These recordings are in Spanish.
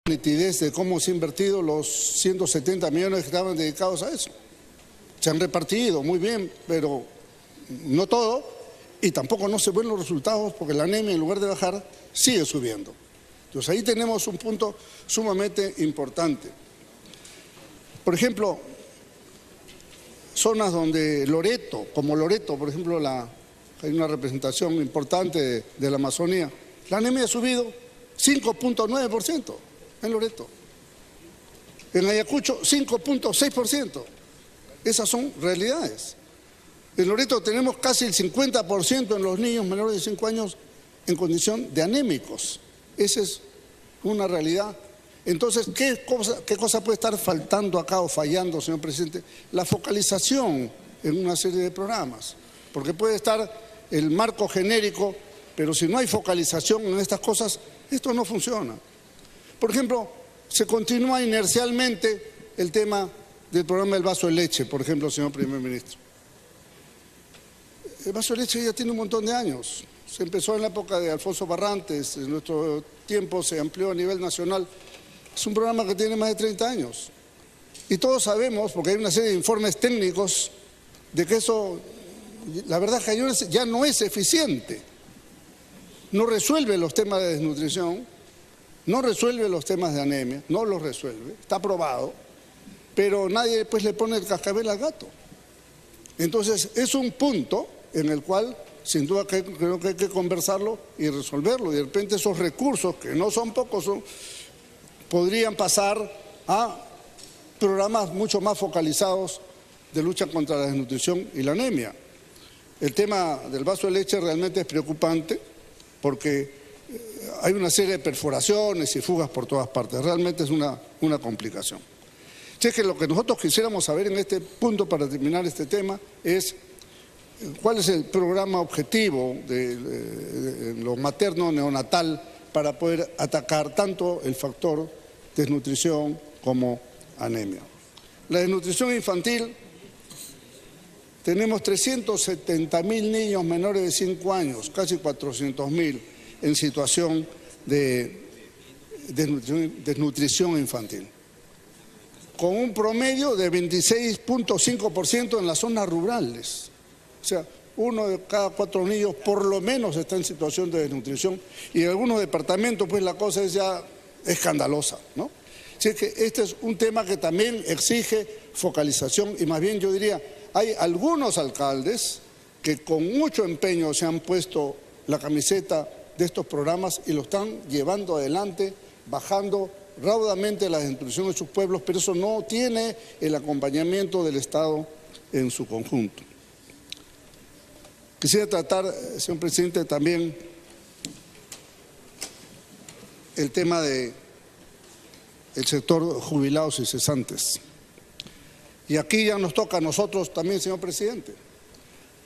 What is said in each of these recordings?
nitidez de cómo se han invertido los 170 millones que estaban dedicados a eso. Se han repartido muy bien, pero no todo, y tampoco no se ven los resultados porque la anemia, en lugar de bajar, sigue subiendo. Entonces ahí tenemos un punto sumamente importante. Por ejemplo, zonas donde Loreto, como Loreto, por ejemplo, hay una representación importante de la Amazonía, la anemia ha subido 5.9% en Loreto. En Ayacucho, 5.6%. Esas son realidades. En Loreto tenemos casi el 50% en los niños menores de 5 años en condición de anémicos. Esa es una realidad. Entonces, ¿qué cosa puede estar faltando acá o fallando, señor presidente? La focalización en una serie de programas. Porque puede estar el marco genérico, pero si no hay focalización en estas cosas, esto no funciona. Por ejemplo, se continúa inercialmente el tema del programa del vaso de leche, por ejemplo, señor primer ministro. El vaso de leche ya tiene un montón de años. Se empezó en la época de Alfonso Barrantes, en nuestro tiempo se amplió a nivel nacional. Es un programa que tiene más de 30 años. Y todos sabemos, porque hay una serie de informes técnicos, de que eso, la verdad, ya no es eficiente. No resuelve los temas de desnutrición, no resuelve los temas de anemia, no los resuelve, está probado, pero nadie pues le pone el cascabel al gato. Entonces es un punto en el cual sin duda creo que hay que conversarlo y resolverlo. Y de repente esos recursos, que no son pocos, podrían pasar a programas mucho más focalizados de lucha contra la desnutrición y la anemia. El tema del vaso de leche realmente es preocupante porque hay una serie de perforaciones y fugas por todas partes. Realmente es una complicación. Si es que lo que nosotros quisiéramos saber en este punto para terminar este tema es cuál es el programa objetivo de lo materno-neonatal para poder atacar tanto el factor desnutrición como anemia. La desnutrición infantil, tenemos 370.000 niños menores de 5 años, casi 400.000 en situación de desnutrición infantil, con un promedio de 26.5% en las zonas rurales. O sea, 1 de cada 4 niños por lo menos está en situación de desnutrición y en algunos departamentos pues la cosa es ya escandalosa, ¿no? Así que este es un tema que también exige focalización y más bien yo diría, hay algunos alcaldes que con mucho empeño se han puesto la camiseta de estos programas y lo están llevando adelante, bajando raudamente la desnutrición de sus pueblos, pero eso no tiene el acompañamiento del Estado en su conjunto. Quisiera tratar, señor presidente, también el tema del sector jubilados y cesantes. Y aquí ya nos toca a nosotros también, señor presidente,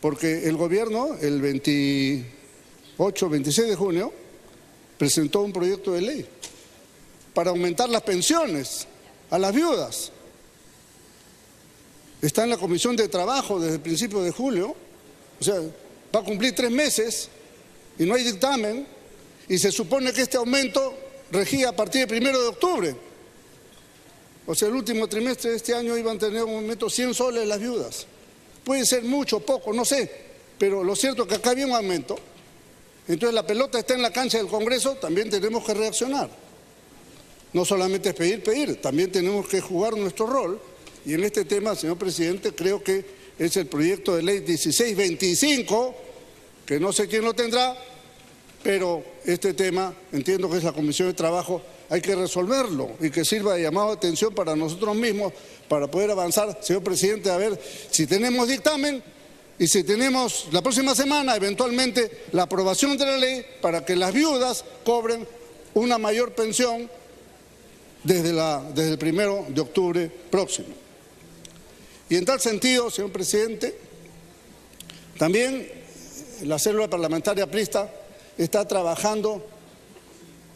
porque el gobierno el 26 de junio presentó un proyecto de ley para aumentar las pensiones a las viudas. Está en la Comisión de Trabajo desde el principio de julio, o sea, va a cumplir 3 meses y no hay dictamen y se supone que este aumento regía a partir del 1 de octubre. O sea, el último trimestre de este año iban a tener un aumento 100 soles las viudas. Puede ser mucho, poco, no sé, pero lo cierto es que acá había un aumento. Entonces la pelota está en la cancha del Congreso, también tenemos que reaccionar. No solamente es pedir, también tenemos que jugar nuestro rol. Y en este tema, señor presidente, creo que es el proyecto de ley 1625, que no sé quién lo tendrá, pero este tema, entiendo que es la Comisión de Trabajo, hay que resolverlo y que sirva de llamado de atención para nosotros mismos, para poder avanzar, señor presidente, a ver si tenemos dictamen y si tenemos la próxima semana eventualmente la aprobación de la ley para que las viudas cobren una mayor pensión desde el 1 de octubre próximo. Y en tal sentido, señor presidente, también la célula parlamentaria aprista está trabajando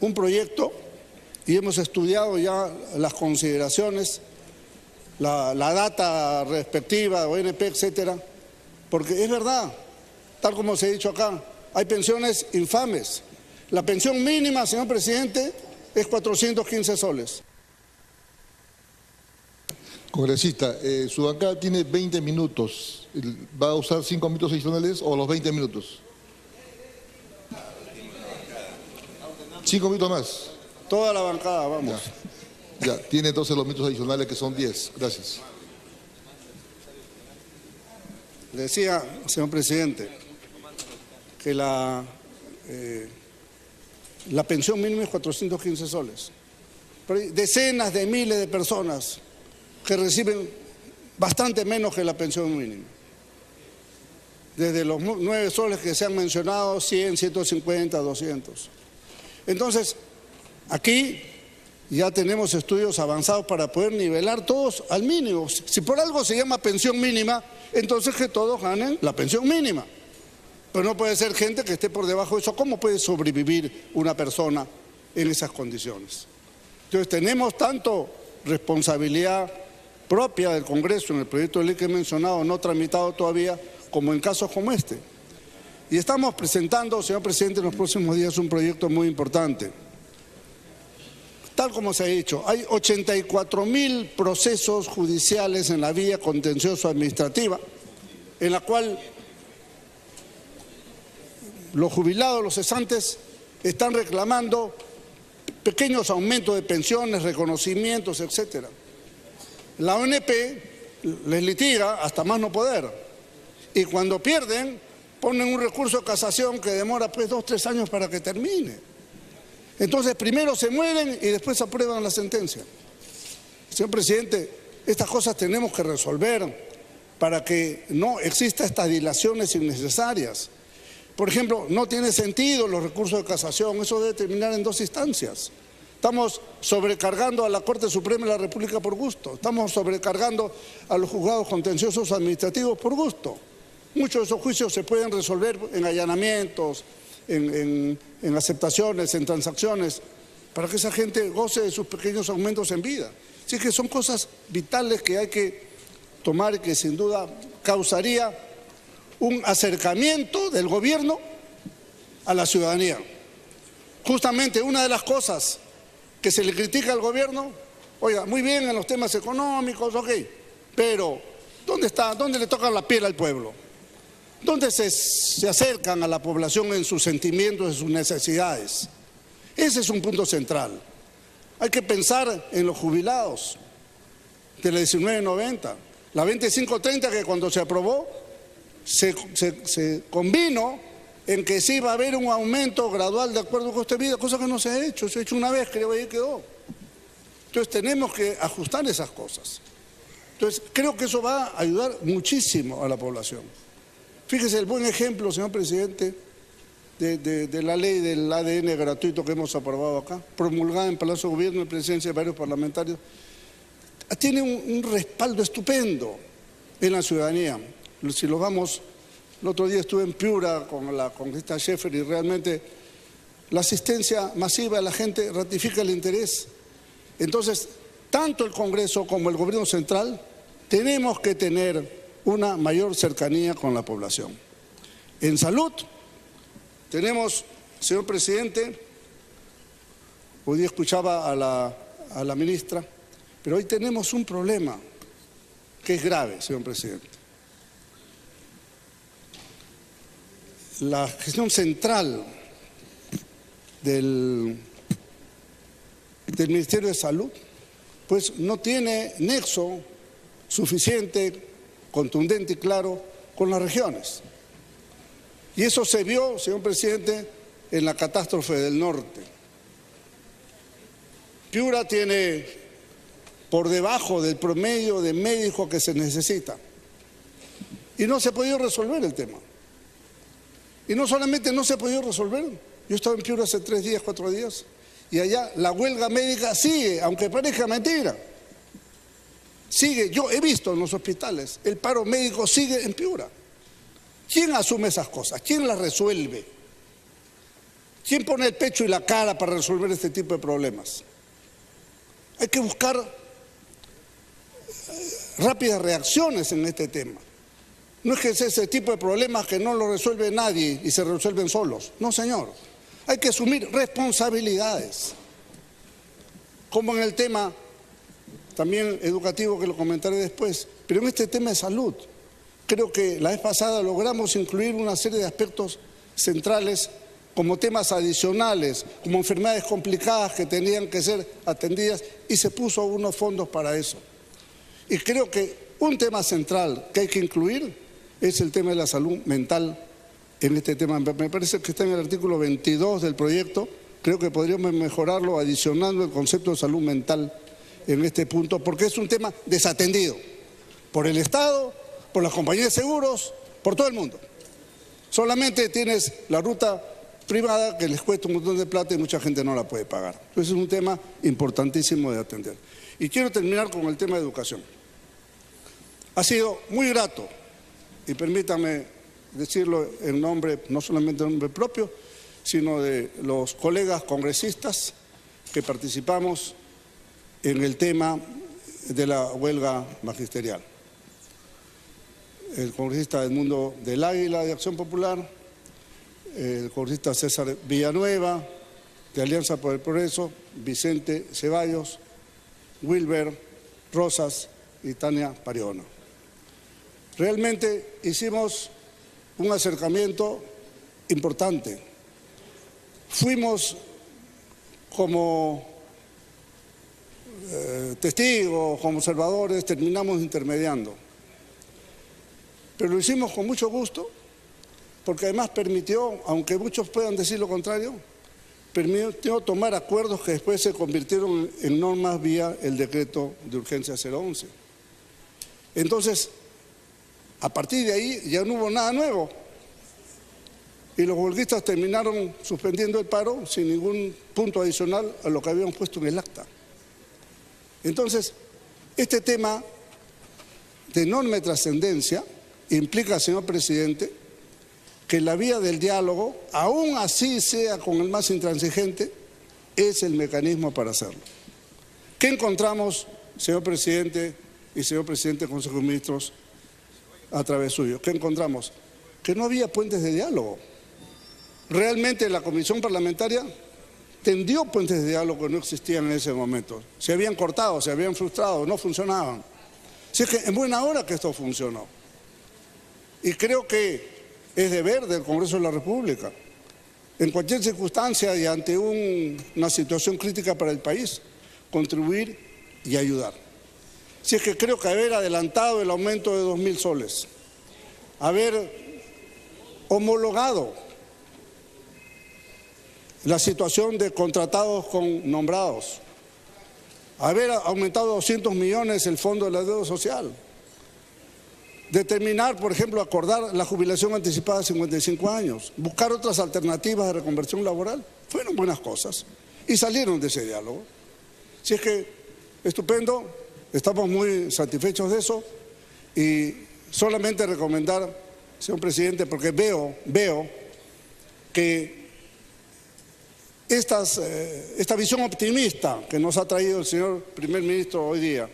un proyecto y hemos estudiado ya las consideraciones, la data respectiva, ONP, etcétera, porque es verdad, tal como se ha dicho acá, hay pensiones infames. La pensión mínima, señor presidente, es 415 soles. Congresista, su bancada tiene 20 minutos. ¿Va a usar 5 minutos adicionales o los 20 minutos? 5 minutos más. Toda la bancada, vamos. Ya, tiene entonces los minutos adicionales que son 10. Gracias. Le decía, señor presidente, que la pensión mínima es 415 soles. Pero hay decenas de miles de personas que reciben bastante menos que la pensión mínima. Desde los 9 soles que se han mencionado, 100, 150, 200. Entonces, aquí ya tenemos estudios avanzados para poder nivelar todos al mínimo. Si por algo se llama pensión mínima, entonces que todos ganen la pensión mínima. Pero no puede ser gente que esté por debajo de eso. ¿Cómo puede sobrevivir una persona en esas condiciones? Entonces tenemos tanto responsabilidad propia del Congreso en el proyecto de ley que he mencionado, no tramitado todavía, como en casos como este. Y estamos presentando, señor presidente, en los próximos días un proyecto muy importante. Tal como se ha dicho, hay 84.000 procesos judiciales en la vía contencioso-administrativa, en la cual los jubilados, los cesantes, están reclamando pequeños aumentos de pensiones, reconocimientos, etcétera. La ONP les litiga hasta más no poder. Y cuando pierden, ponen un recurso de casación que demora pues 2 o 3 años para que termine. Entonces primero se mueren y después aprueban la sentencia. Señor presidente, estas cosas tenemos que resolver para que no exista estas dilaciones innecesarias. Por ejemplo, no tiene sentido los recursos de casación, eso debe terminar en 2 instancias. Estamos sobrecargando a la Corte Suprema de la República por gusto, estamos sobrecargando a los juzgados contenciosos administrativos por gusto. Muchos de esos juicios se pueden resolver en allanamientos, en aceptaciones, en transacciones, para que esa gente goce de sus pequeños aumentos en vida. Así que son cosas vitales que hay que tomar y que sin duda causaría un acercamiento del gobierno a la ciudadanía. Justamente una de las cosas que se le critica al gobierno, oiga, muy bien en los temas económicos, ok, pero ¿dónde le tocan la piel al pueblo? ¿Dónde se acercan a la población en sus sentimientos, en sus necesidades? Ese es un punto central. Hay que pensar en los jubilados de la 1990. La 2530 que cuando se aprobó se convino en que sí iba a haber un aumento gradual de acuerdo con esta vida, cosa que no se ha hecho, se ha hecho una vez, creo, y ahí quedó. Entonces tenemos que ajustar esas cosas. Entonces creo que eso va a ayudar muchísimo a la población. Fíjese el buen ejemplo, señor presidente, de la ley del ADN gratuito que hemos aprobado acá, promulgada en Palacio de Gobierno en presencia de varios parlamentarios. Tiene un respaldo estupendo en la ciudadanía. Si lo vamos, el otro día estuve en Piura con la congresista Schaeffer y realmente la asistencia masiva de la gente ratifica el interés. Entonces, tanto el Congreso como el Gobierno Central tenemos que tener una mayor cercanía con la población. En salud, tenemos, señor presidente, hoy día escuchaba a la ministra, pero hoy tenemos un problema que es grave, señor presidente. La gestión central del Ministerio de Salud, pues no tiene nexo suficiente, contundente y claro con las regiones. Y eso se vio, señor presidente, en la catástrofe del norte. Piura tiene por debajo del promedio de médicos que se necesita. Y no se ha podido resolver el tema. Y no solamente no se ha podido resolver, yo estaba en Piura hace 3 días, 4 días, y allá la huelga médica sigue, aunque parezca mentira. Sigue, yo he visto en los hospitales, el paro médico sigue en Piura. ¿Quién asume esas cosas? ¿Quién las resuelve? ¿Quién pone el pecho y la cara para resolver este tipo de problemas? Hay que buscar rápidas reacciones en este tema. No es que sea ese tipo de problemas que no lo resuelve nadie y se resuelven solos. No, señor. Hay que asumir responsabilidades. como en el tema también educativo, que lo comentaré después, pero en este tema de salud. Creo que la vez pasada logramos incluir una serie de aspectos centrales como temas adicionales, como enfermedades complicadas que tenían que ser atendidas, y se puso unos fondos para eso. Y creo que un tema central que hay que incluir es el tema de la salud mental en este tema. Me parece que está en el artículo 22 del proyecto. Creo que podríamos mejorarlo adicionando el concepto de salud mental en este punto, porque es un tema desatendido por el Estado, por las compañías de seguros, por todo el mundo. Solamente tienes la ruta privada que les cuesta un montón de plata y mucha gente no la puede pagar. Entonces es un tema importantísimo de atender. Y quiero terminar con el tema de educación. Ha sido muy grato, y permítame decirlo en nombre, no solamente en nombre propio, sino de los colegas congresistas que participamos en el tema de la huelga magisterial. El congresista Edmundo del Águila de Acción Popular, el congresista César Villanueva de Alianza por el Progreso, Vicente Ceballos, Wilber Rosas y Tania Pariona. Realmente hicimos un acercamiento importante. Fuimos como testigos, como observadores, terminamos intermediando. Pero lo hicimos con mucho gusto, porque además permitió, aunque muchos puedan decir lo contrario, permitió tomar acuerdos que después se convirtieron en normas vía el decreto de urgencia 011. Entonces, a partir de ahí ya no hubo nada nuevo. Y los huelguistas terminaron suspendiendo el paro sin ningún punto adicional a lo que habíamos puesto en el acta. Entonces, este tema de enorme trascendencia implica, señor presidente, que la vía del diálogo, aún así sea con el más intransigente, es el mecanismo para hacerlo. ¿Qué encontramos, señor presidente y señor presidente del Consejo de Ministros, a través suyo? ¿Qué encontramos? Que no había puentes de diálogo. Realmente la comisión parlamentaria tendió puentes de diálogo que no existían en ese momento. Se habían cortado, se habían frustrado, no funcionaban. Así es que en buena hora que esto funcionó. Y creo que es deber del Congreso de la República, en cualquier circunstancia y ante una situación crítica para el país, contribuir y ayudar. Así es que creo que haber adelantado el aumento de 2.000 soles, haber homologado la situación de contratados con nombrados, haber aumentado 200 millones el fondo de la deuda social, determinar, por ejemplo, acordar la jubilación anticipada a 55 años, buscar otras alternativas de reconversión laboral, fueron buenas cosas y salieron de ese diálogo. Así es que, estupendo, estamos muy satisfechos de eso y solamente recomendar, señor presidente, porque veo que esta visión optimista que nos ha traído el señor primer ministro hoy día,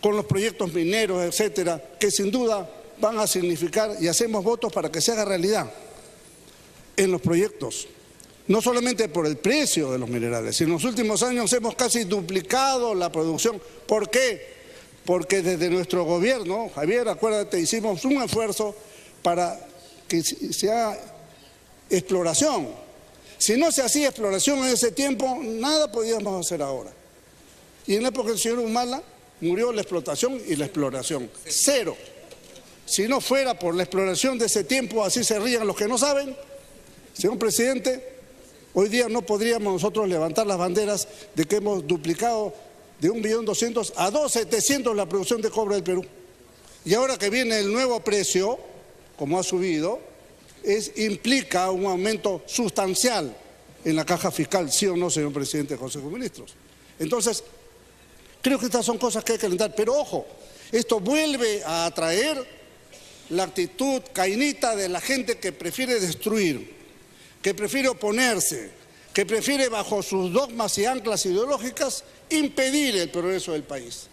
con los proyectos mineros, etcétera, que sin duda van a significar, y hacemos votos para que se haga realidad en los proyectos, no solamente por el precio de los minerales, sino en los últimos años hemos casi duplicado la producción. ¿Por qué? Porque desde nuestro gobierno, Javier, acuérdate, hicimos un esfuerzo para que se haga exploración. Si no se hacía exploración en ese tiempo, nada podíamos hacer ahora. Y en la época del señor Humala murió la explotación y la exploración. Cero. Si no fuera por la exploración de ese tiempo, así se rían los que no saben, señor presidente, hoy día no podríamos nosotros levantar las banderas de que hemos duplicado de 1.200.000 a 2.700.000 la producción de cobre del Perú. Y ahora que viene el nuevo precio, como ha subido, implica un aumento sustancial en la caja fiscal, ¿sí o no, señor presidente del Consejo de Ministros? Entonces, creo que estas son cosas que hay que alentar, pero ojo, esto vuelve a atraer la actitud cainita de la gente que prefiere destruir, que prefiere oponerse, que prefiere bajo sus dogmas y anclas ideológicas impedir el progreso del país.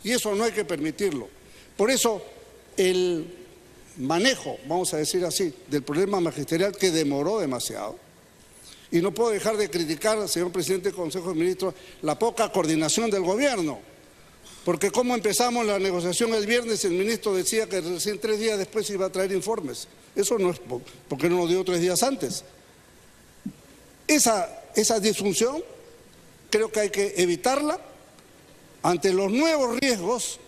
Y eso no hay que permitirlo. Por eso el manejo, vamos a decir así, del problema magisterial, que demoró demasiado, Y no puedo dejar de criticar, señor presidente del Consejo de Ministros, la poca coordinación del gobierno. Porque como empezamos la negociación el viernes, el ministro decía que recién 3 días después iba a traer informes. Eso no es porque no lo dio 3 días antes. Esa disfunción creo que hay que evitarla ante los nuevos riesgos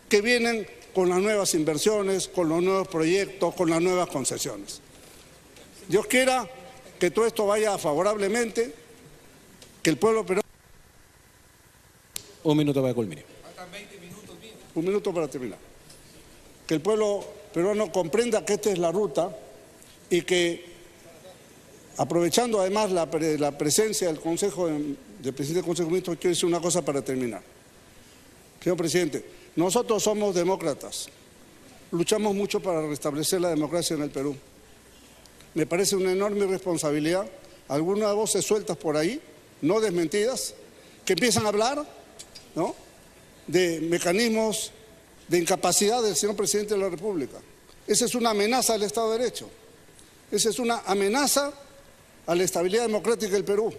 que vienen con las nuevas inversiones, con los nuevos proyectos, con las nuevas concesiones. Dios quiera que todo esto vaya favorablemente, que el pueblo peruano... Un minuto para culminar. Un minuto para terminar. Que el pueblo peruano comprenda que esta es la ruta y que, aprovechando además la presencia del presidente del Consejo de Ministros, quiero decir una cosa para terminar. Señor presidente, nosotros somos demócratas, luchamos mucho para restablecer la democracia en el Perú. Me parece una enorme responsabilidad, algunas voces sueltas por ahí, no desmentidas, que empiezan a hablar, ¿no?, de mecanismos de incapacidad del señor presidente de la República. Esa es una amenaza al Estado de Derecho, esa es una amenaza a la estabilidad democrática del Perú.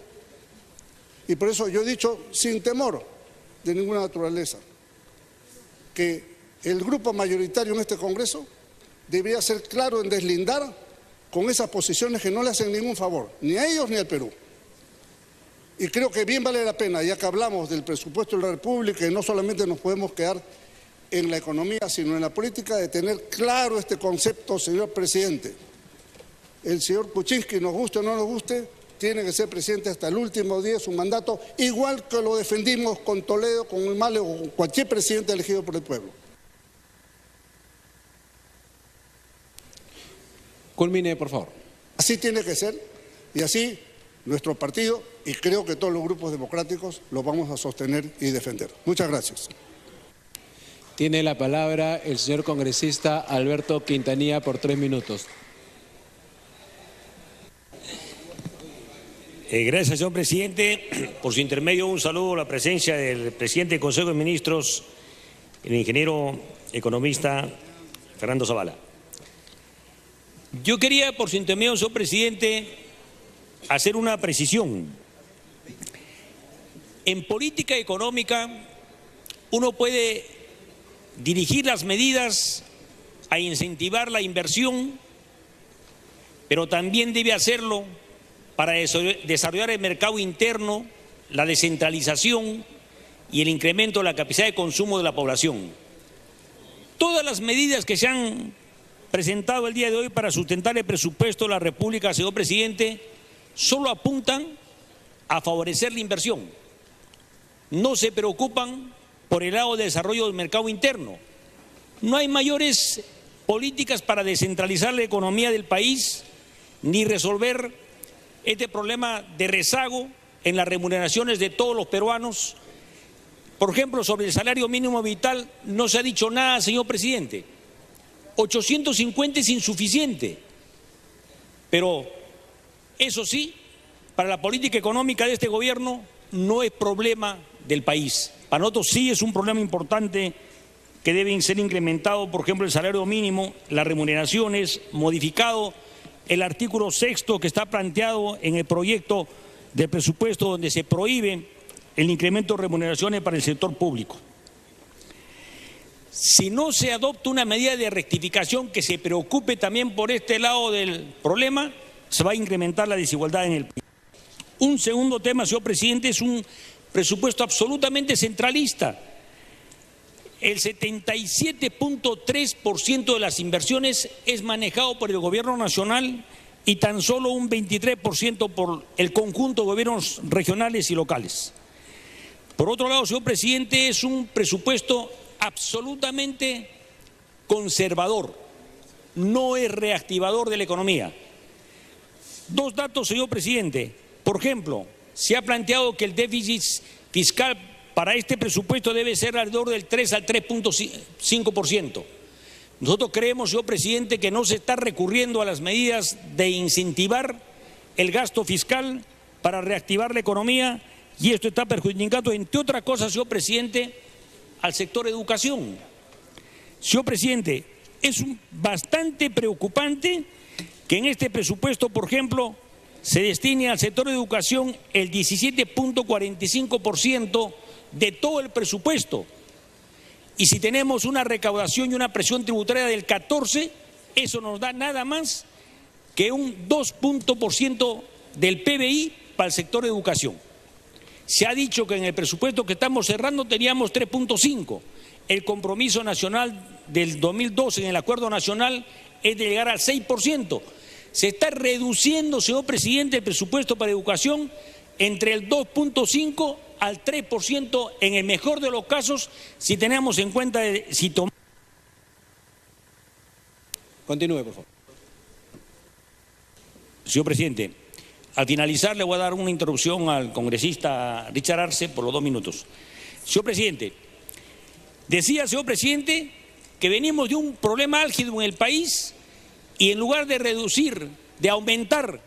Y por eso yo he dicho, sin temor de ninguna naturaleza, que el grupo mayoritario en este Congreso debería ser claro en deslindar con esas posiciones que no le hacen ningún favor, ni a ellos ni al Perú. Y creo que bien vale la pena, ya que hablamos del presupuesto de la República, y no solamente nos podemos quedar en la economía, sino en la política, de tener claro este concepto, señor presidente. El señor Kuczynski, nos guste o no nos guste, tiene que ser presidente hasta el último día de su mandato, igual que lo defendimos con Toledo, con el Male o con cualquier presidente elegido por el pueblo. Culmine, por favor. Así tiene que ser, y así nuestro partido, y creo que todos los grupos democráticos, lo vamos a sostener y defender. Muchas gracias. Tiene la palabra el señor congresista Alberto Quintanilla por 3 minutos. Gracias, señor presidente. Por su intermedio, un saludo a la presencia del presidente del Consejo de Ministros, el ingeniero economista Fernando Zavala. Yo quería, por su intermedio, señor presidente, hacer una precisión. En política económica, uno puede dirigir las medidas a incentivar la inversión, pero también debe hacerlo para desarrollar el mercado interno, la descentralización y el incremento de la capacidad de consumo de la población. Todas las medidas que se han presentado el día de hoy para sustentar el presupuesto de la República, señor presidente, solo apuntan a favorecer la inversión. No se preocupan por el lado de desarrollo del mercado interno. No hay mayores políticas para descentralizar la economía del país ni resolver este problema de rezago en las remuneraciones de todos los peruanos. Por ejemplo, sobre el salario mínimo vital no se ha dicho nada, señor presidente. 850 es insuficiente, pero eso sí, para la política económica de este gobierno no es problema del país. Para nosotros sí es un problema importante que deben ser incrementados, por ejemplo, el salario mínimo, las remuneraciones, modificado el artículo 6º que está planteado en el proyecto del presupuesto donde se prohíbe el incremento de remuneraciones para el sector público. Si no se adopta una medida de rectificación que se preocupe también por este lado del problema, se va a incrementar la desigualdad en el país. Un segundo tema, señor presidente, es un presupuesto absolutamente centralista. El 77.3% de las inversiones es manejado por el gobierno nacional y tan solo un 23% por el conjunto de gobiernos regionales y locales. Por otro lado, señor presidente, es un presupuesto absolutamente conservador, no es reactivador de la economía. Dos datos, señor presidente. Por ejemplo, se ha planteado que el déficit fiscal para este presupuesto debe ser alrededor del 3 al 3.5%. Nosotros creemos, señor presidente, que no se está recurriendo a las medidas de incentivar el gasto fiscal para reactivar la economía, y esto está perjudicando, entre otras cosas, señor presidente, al sector educación. Señor presidente, es bastante preocupante que en este presupuesto, por ejemplo, se destine al sector de educación el 17.45% de todo el presupuesto. Y si tenemos una recaudación y una presión tributaria del 14%, eso nos da nada más que un 2% del PBI para el sector de educación. Se ha dicho que en el presupuesto que estamos cerrando teníamos 3.5%. El compromiso nacional del 2012 en el acuerdo nacional es de llegar al 6%. Se está reduciendo, señor presidente, el presupuesto para educación entre el 2.5 al 3% en el mejor de los casos, si tenemos en cuenta, Continúe, por favor. Señor presidente, al finalizar le voy a dar una interrupción al congresista Richard Arce por los 2 minutos. Señor presidente, decía, señor presidente, que venimos de un problema álgido en el país y en lugar de reducir, de aumentar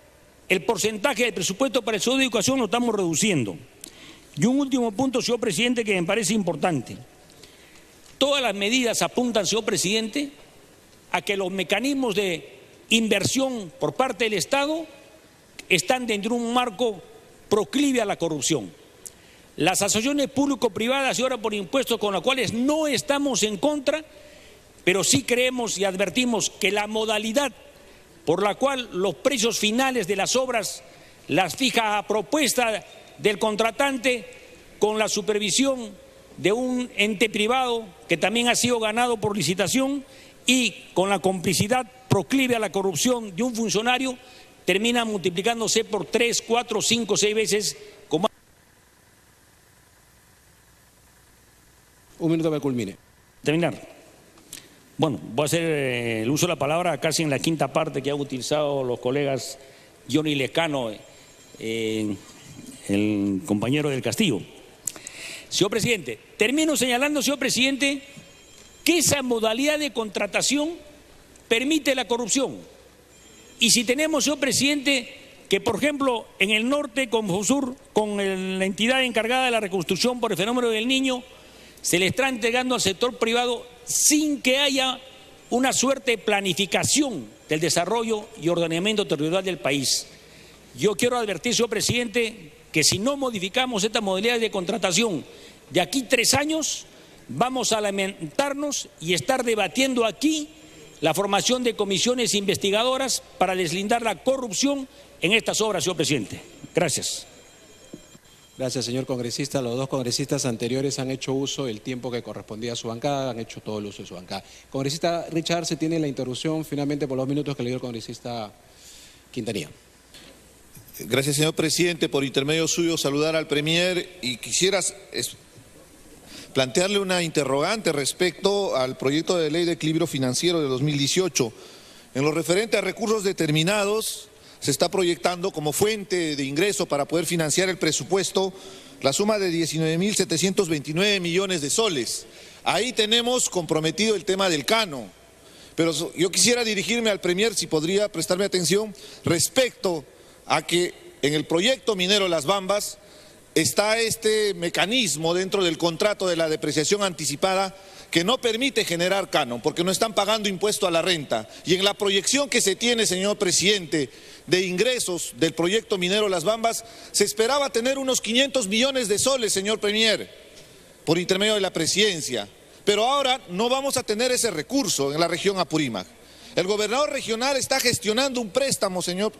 el porcentaje del presupuesto para el sector de educación, lo estamos reduciendo. Y un último punto, señor presidente, que me parece importante. Todas las medidas apuntan, señor presidente, a que los mecanismos de inversión por parte del Estado están dentro de un marco proclive a la corrupción. Las asociaciones público-privadas y ahora por impuestos con las cuales no estamos en contra, pero sí creemos y advertimos que la modalidad por la cual los precios finales de las obras las fija a propuesta del contratante con la supervisión de un ente privado que también ha sido ganado por licitación y con la complicidad proclive a la corrupción de un funcionario, termina multiplicándose por 3, 4, 5, 6 veces. Como... Un minuto para que culmine. Terminar. Bueno, voy a hacer el uso de la palabra casi en la quinta parte que han utilizado los colegas Johnny Lescano, el compañero del Castillo. Señor presidente, termino señalando, señor presidente, que esa modalidad de contratación permite la corrupción. Y si tenemos, señor presidente, que por ejemplo en el norte con FOSUR, con la entidad encargada de la reconstrucción por el fenómeno del Niño, se le está entregando al sector privado sin que haya una suerte de planificación del desarrollo y ordenamiento territorial del país. Yo quiero advertir, señor presidente, que si no modificamos esta modalidad de contratación de aquí 3 años, vamos a lamentarnos y estar debatiendo aquí la formación de comisiones investigadoras para deslindar la corrupción en estas obras, señor presidente. Gracias. Gracias, señor congresista. Los 2 congresistas anteriores han hecho uso del tiempo que correspondía a su bancada, han hecho todo el uso de su bancada. Congresista Richard Arce tiene la interrupción finalmente por los minutos que le dio el congresista Quintanilla. Gracias, señor presidente. Por intermedio suyo, saludar al premier y quisiera plantearle una interrogante respecto al proyecto de ley de equilibrio financiero de 2018. En lo referente a recursos determinados, se está proyectando como fuente de ingreso para poder financiar el presupuesto la suma de 19.729 millones de soles. Ahí tenemos comprometido el tema del Cano. Pero yo quisiera dirigirme al premier, si podría prestarme atención, respecto a que en el proyecto minero Las Bambas está este mecanismo dentro del contrato de la depreciación anticipada que no permite generar canon, porque no están pagando impuesto a la renta. Y en la proyección que se tiene, señor presidente, de ingresos del proyecto minero Las Bambas, se esperaba tener unos 500 millones de soles, señor premier, por intermedio de la presidencia. Pero ahora no vamos a tener ese recurso en la región Apurímac. El gobernador regional está gestionando un préstamo, señor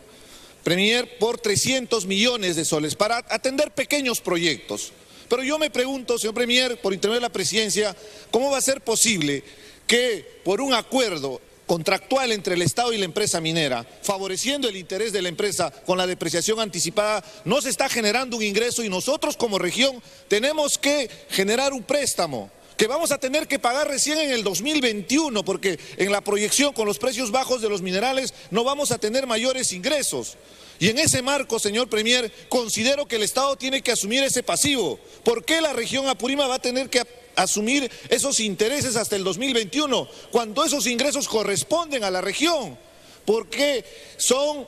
premier, por 300 millones de soles para atender pequeños proyectos. Pero yo me pregunto, señor premier, por intermedio de la presidencia, ¿cómo va a ser posible que por un acuerdo contractual entre el Estado y la empresa minera, favoreciendo el interés de la empresa con la depreciación anticipada, no se está generando un ingreso y nosotros como región tenemos que generar un préstamo que vamos a tener que pagar recién en el 2021, porque en la proyección con los precios bajos de los minerales no vamos a tener mayores ingresos? Y en ese marco, señor premier, considero que el Estado tiene que asumir ese pasivo. ¿Por qué la región Apurímac va a tener que asumir esos intereses hasta el 2021, cuando esos ingresos corresponden a la región? Porque son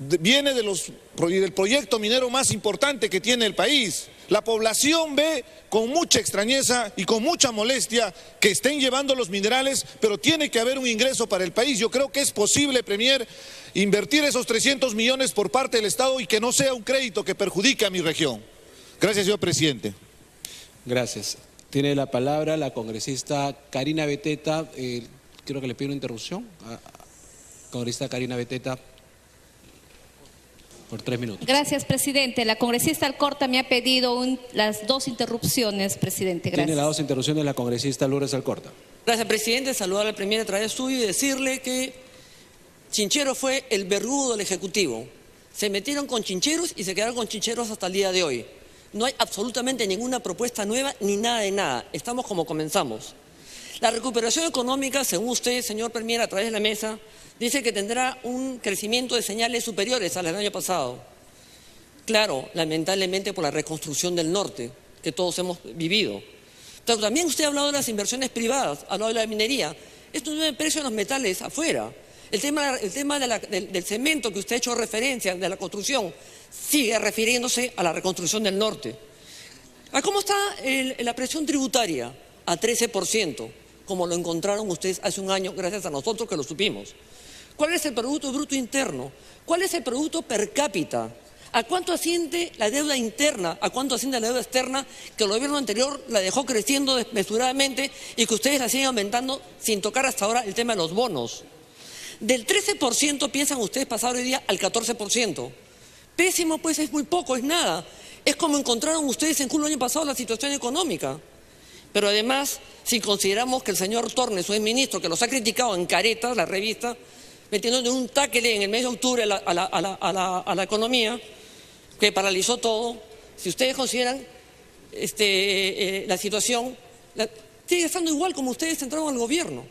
viene del proyecto minero más importante que tiene el país. La población ve con mucha extrañeza y con mucha molestia que estén llevando los minerales, pero tiene que haber un ingreso para el país. Yo creo que es posible, Premier, invertir esos 300 millones por parte del Estado y que no sea un crédito que perjudique a mi región. Gracias, señor presidente. Gracias. Tiene la palabra la congresista Karina Beteta. Creo que le pido una interrupción. Congresista Karina Beteta, por 3 minutos. Gracias, presidente. La congresista Alcorta me ha pedido las 2 interrupciones, presidente. Gracias. Tiene las 2 interrupciones la congresista Lourdes Alcorta. Gracias, presidente. Saludar al Premier a través suyo y decirle que Chinchero fue el verdugo del Ejecutivo. Se metieron con chincheros y se quedaron con chincheros hasta el día de hoy. No hay absolutamente ninguna propuesta nueva ni nada de nada. Estamos como comenzamos. La recuperación económica, según usted, señor Premier, a través de la mesa, dice que tendrá un crecimiento de señales superiores al del año pasado. Claro, lamentablemente por la reconstrucción del norte, que todos hemos vivido. Pero también usted ha hablado de las inversiones privadas, ha hablado de la minería. Esto no es el precio de los metales afuera. El tema del cemento que usted ha hecho referencia, de la construcción, sigue refiriéndose a la reconstrucción del norte. ¿Cómo está la presión tributaria? A 13%, como lo encontraron ustedes hace un año, gracias a nosotros que lo supimos. ¿Cuál es el Producto Bruto Interno? ¿Cuál es el Producto Per Cápita? ¿A cuánto asciende la deuda interna? ¿A cuánto asciende la deuda externa que el gobierno anterior la dejó creciendo desmesuradamente y que ustedes la siguen aumentando sin tocar hasta ahora el tema de los bonos? Del 13% piensan ustedes pasar hoy día al 14%. Pésimo, pues es muy poco, es nada. Es como encontraron ustedes en julio del año pasado la situación económica. Pero además, si consideramos que el señor Tornes, su exministro, que los ha criticado en Caretas, la revista, metiéndole un tackle en el mes de octubre a la economía, que paralizó todo, si ustedes consideran la situación, sigue estando igual como ustedes entraron al gobierno.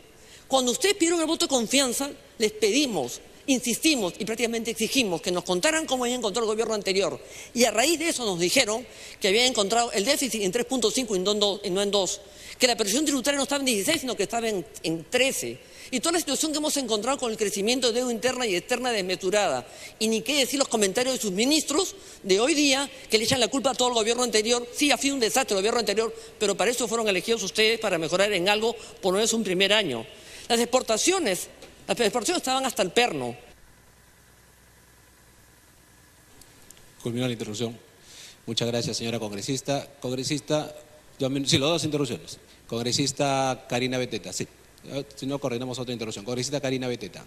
Cuando ustedes pidieron el voto de confianza, les pedimos, insistimos y prácticamente exigimos que nos contaran cómo habían encontrado el gobierno anterior. Y a raíz de eso nos dijeron que habían encontrado el déficit en 3.5 y no en 2, que la presión tributaria no estaba en 16, sino que estaba en 13. Y toda la situación que hemos encontrado con el crecimiento de deuda interna y externa desmesurada. Y ni qué decir los comentarios de sus ministros de hoy día, que le echan la culpa a todo el gobierno anterior. Sí, ha sido un desastre el gobierno anterior, pero para eso fueron elegidos ustedes, para mejorar en algo, por no es un primer año. Las exportaciones estaban hasta el perno. Culminó la interrupción. Muchas gracias, señora congresista. Congresista, sí, las 2 interrupciones. Congresista Karina Beteta, sí. Si no, coordinamos otra interrupción. Congresista Karina Beteta.